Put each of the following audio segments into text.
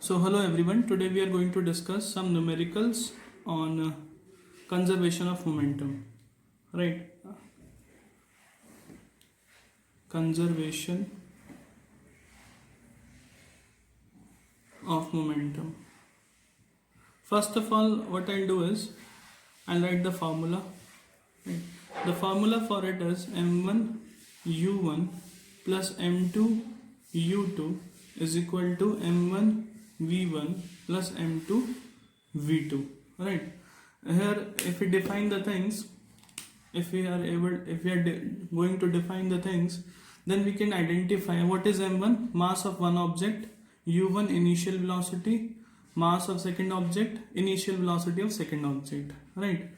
So hello everyone, today we are going to discuss some numericals on conservation of momentum, right? Conservation of momentum. First of all, what I'll do is I'll write the formula. Right? The formula for it is m1 u1 plus m2 u2 is equal to m1 v1 plus m2 v2. Right? Here, if we define the things, if we are going to define the things, then we can identify what is m1, mass of one object, u1 initial velocity, mass of second object, initial velocity of second object, right?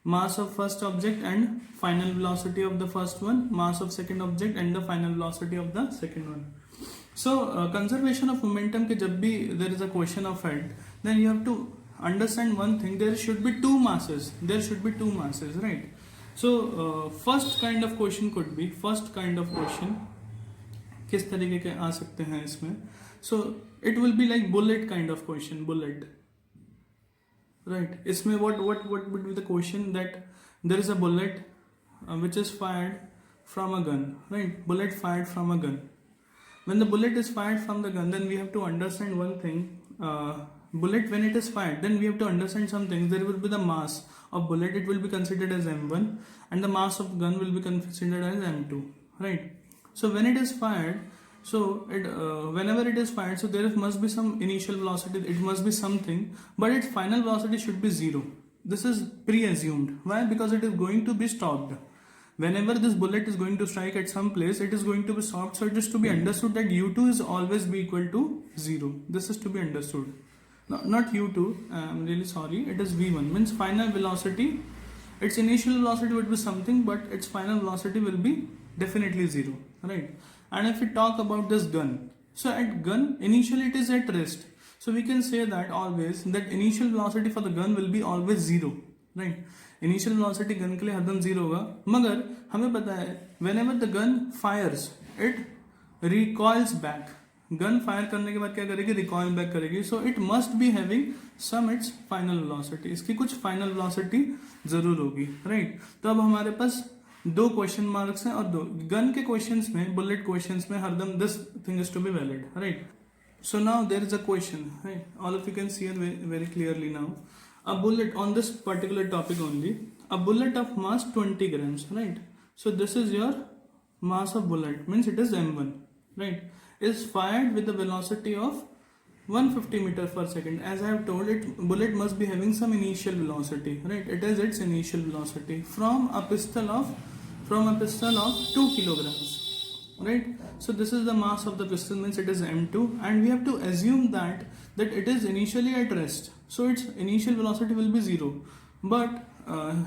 Mass of first object and final velocity of the first one, mass of second object and the final velocity of the second one. So conservation of momentum ke jab bhi there is a question of it, then you have to understand one thing, there should be two masses, right? So first kind of question किस तरीके के आ सकते हैं इसमें. So it will be like bullet kind of question, right? इसमें what would be the question, that there is a bullet which is fired from a gun, right? Bullet fired from a gun. When the bullet is fired from the gun, then we have to understand one thing. Bullet, when it is fired, then we have to understand some things. There will be the mass of bullet, it will be considered as m1, and the mass of gun will be considered as m2, right? So when it is fired, whenever it is fired, so there must be some initial velocity, it must be something, but its final velocity should be zero. This is pre-assumed. Why? Because it is going to be stopped. Whenever this bullet is going to strike at some place, it is going to be stopped. So it is to be understood that u2 is always be equal to 0. This is to be understood. No, not u2, I'm really sorry, it is v1, means final velocity. Its initial velocity would be something, but its final velocity will be definitely 0, right? And if we talk about this gun, so at gun, initially it is at rest. So we can say that always, that initial velocity for the gun will be always 0, right? Initial velocity gun के लिए हरदम 0 होगा, मगर हमें पता है whenever the gun fires, it recoils back. Gun fire करने के बाद क्या करेगी, रिकॉइल बैक करेगी. So it must be having some its final velocity, इसकी कुछ फाइनल वेलोसिटी जरूर होगी, राइट? तो अब हमारे पास दो क्वेश्चन मार्क्स हैं, और दो गन के क्वेश्चंस में, बुलेट क्वेश्चंस में हरदम this thing is to be valid, right? So now there is a question, right? All of you can see it very clearly now. A bullet on this particular topic only, a bullet of mass 20 grams, right? So this is your mass of bullet, means it is m1, right? Is fired with the velocity of 150 meter per second. As I have told it, bullet must be having some initial velocity, right? It is its initial velocity from a pistol of 2 kilograms, right? So this is the mass of the pistol, means it is m2, and we have to assume that it is initially at rest, so its initial velocity will be 0. But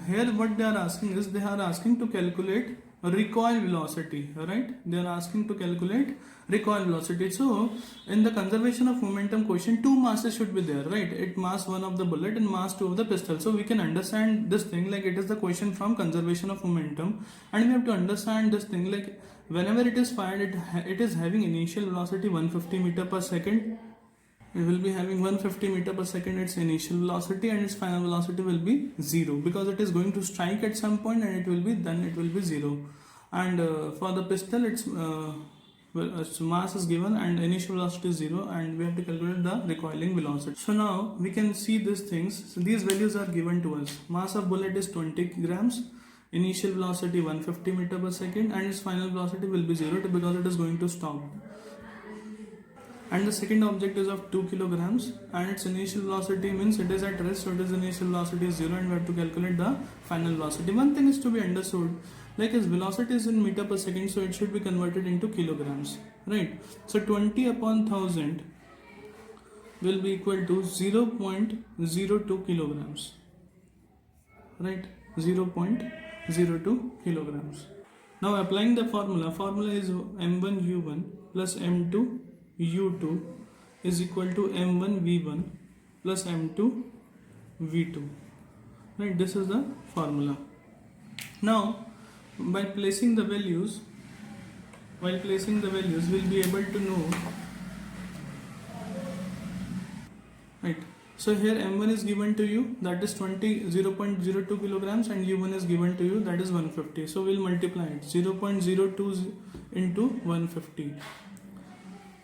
here what they are asking is, they are asking to calculate recoil velocity, right? They are asking to calculate recoil velocity. So in the conservation of momentum question, two masses should be there, right? It mass 1 of the bullet and mass 2 of the pistol. So we can understand this thing like it is the question from conservation of momentum, and we have to understand this thing like whenever it is fired, it is having initial velocity 150 meter per second. It will be having 150 meter per second its initial velocity, and its final velocity will be 0, because it is going to strike at some point, and it will be 0. And for the pistol, its mass is given and initial velocity is 0, and we have to calculate the recoiling velocity. So now we can see these things. So these values are given to us. Mass of bullet is 20 grams, initial velocity 150 meter per second, and its final velocity will be 0 because it is going to stop. And the second object is of 2 kilograms, and its initial velocity, means it is at rest, so its initial velocity is 0, and we have to calculate the final velocity. One thing is to be understood, like its velocity is in meter per second, so it should be converted into kilograms, right? So 20 upon 1000 will be equal to 0.02 kilograms, right? 0.02 kilograms. Now applying the formula is m1 u1 plus m2 u2 is equal to m1 v1 plus m2 v2, right? This is the formula. Now by placing the values, we'll be able to know right? So here m1 is given to you, that is 0.02 kilograms, and u1 is given to you, that is 150. So we'll multiply it, 0.02 into 150,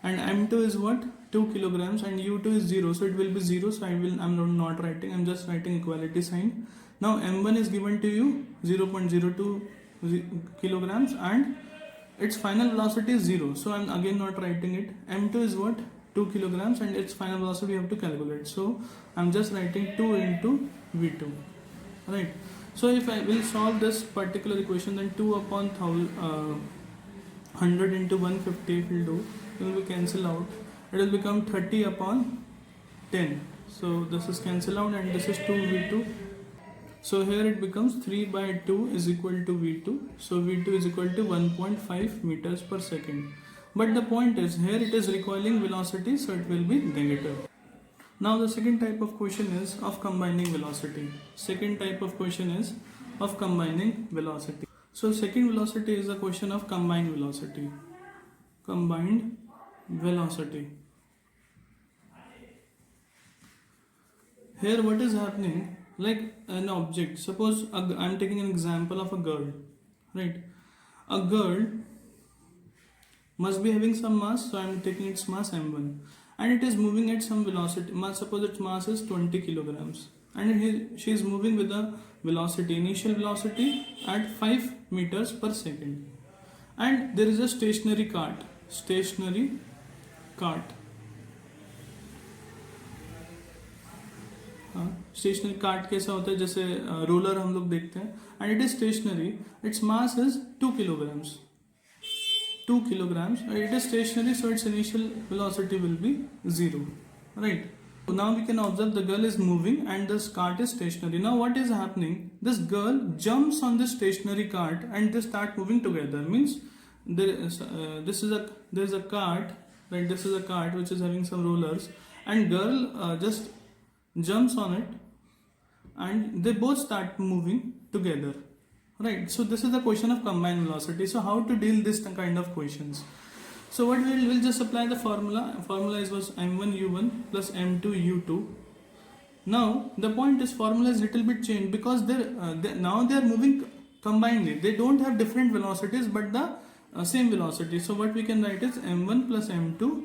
and m2 is what, 2 kilograms, and u2 is 0, so it will be 0. So I'm not writing, I'm just writing equality sign. Now m1 is given to you 0.02 kilograms, and its final velocity is 0, so I'm again not writing it. M2 is what, 2 kilograms, and its final velocity we have to calculate, so I'm just writing 2 into v2, right? So if I will solve this particular equation, then 2 upon 100 into 150 it will do, it will be cancel out, it will become 30 upon 10. So this is cancel out, and this is 2v2. So here it becomes 3 by 2 is equal to v2. So v2 is equal to 1.5 meters per second. But the point is, here it is recoiling velocity, so it will be negative. Now the second type of question is of combining velocity. Second type of question is of combining velocity. So second velocity is a question of combined velocity. Combined velocity. Here what is happening? Like an object, suppose I'm taking an example of a girl, right? A girl must be having some mass, so I'm taking its mass m1, and it is moving at some velocity. Suppose its mass is 20 kilograms, and she is moving with a velocity, initial velocity at 5 meters per second, and there is a stationary cart. Stationary cart कैसा होता है, जैसे roller हम लोग देखते हैं, and it is stationary, its mass is 2 kilograms, it is stationary, so its initial velocity will be 0, right? So now we can observe the girl is moving and this cart is stationary. Now what is happening, this girl jumps on this stationary cart and they start moving together, means there is a cart, right? This is a cart which is having some rollers, and girl just jumps on it and they both start moving together, right? So this is the question of combined velocity. So how to deal this kind of questions? So what we'll just apply the formula was m1 u1 plus m2 u2. Now the point is, formula is little bit changed because now they are moving combinedly, they don't have different velocities but the same velocity. So what we can write is m1 plus m2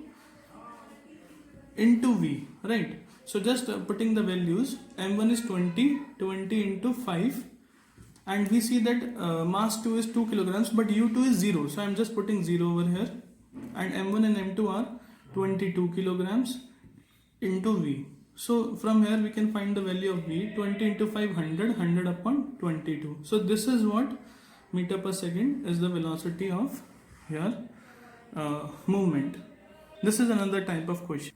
into v, right? So just putting the values, m1 is 20 into 5, and we see that mass 2 is 2 kilograms, but u2 is 0, so I'm just putting 0 over here, and m1 and m2 are 22 kilograms into v. So from here we can find the value of v, 20 into 5, 100 upon 22. So this is what meter per second is the velocity of your movement. This is another type of question.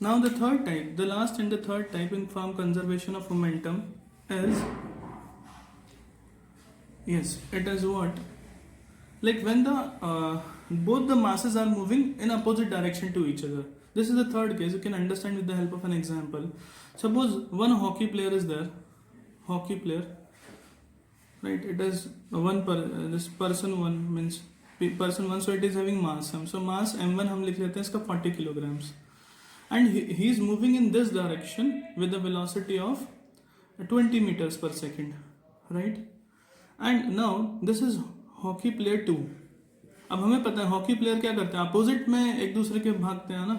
Now the third type, the last and the third type in form conservation of momentum is, yes, it is what? Like when the both the masses are moving in opposite direction to each other. This is the third case. You can understand with the help of an example. Suppose one hockey player is there, right? It is this person one means person one, so it is having mass m. So mass m1 हम लिख लेते हैं इसका 40 kilograms. And he is moving in this direction with a velocity of 20 meters per second, right? And now this is hockey player 2. अब हमें पता है hockey player क्या करते हैं, अपोजिट में एक दूसरे के भागते हैं ना,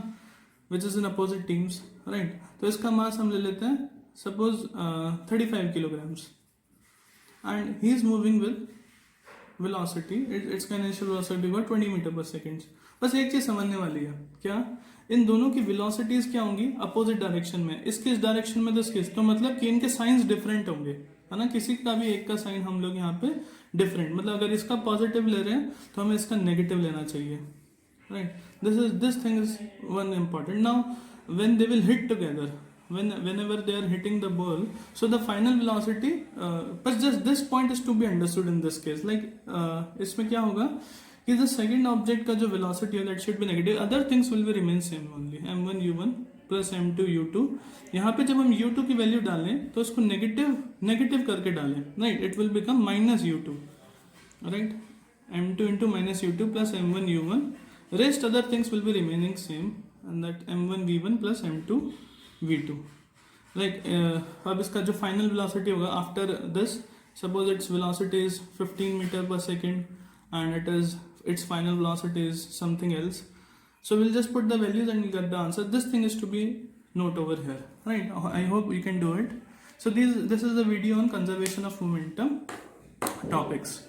which is in opposite teams, right? तो इसका मास हम ले लेते हैं suppose 35 kilograms, and he is moving with velocity, its initial velocity was 20 meter per second. बस एक चीज समझने वाली है, क्या इन दोनों की वेलोसिटीज क्या होंगी अपोजिट डायरेक्शन में, इसके इस डायरेक्शन में तो इसके, तो मतलब कि इनके साइंस डिफरेंट होंगे, है ना? किसी का भी एक का साइन हम लोग यहाँ पे डिफरेंट, मतलब अगर इसका पॉजिटिव ले रहे हैं तो हमें इसका नेगेटिव लेना चाहिए, right? This thing is one important. Now when they will hit together, whenever they are hitting the ball, so the final velocity, but just this point is to be understood in this case, like इसमें क्या होगा कि the second object का जो velocity है that should be negative, other things will be remain same only, m1 u1 plus m2 u2. यहाँ पे जब हम u2 की वैल्यू डालें तो उसको नेगेटिव करके डालें, right? It will become minus u2, right? m2 into minus u2 plus m1 u1, rest other things will be remaining same, and that m1 v1 plus m2 v2. Like अब इसका जो final velocity होगा after this, suppose its velocity is 15 meter per second and its final velocity is something else. So we'll just put the values and we'll get the answer. This thing is to be note over here, right? I hope you can do it. So this is the video on conservation of momentum topics.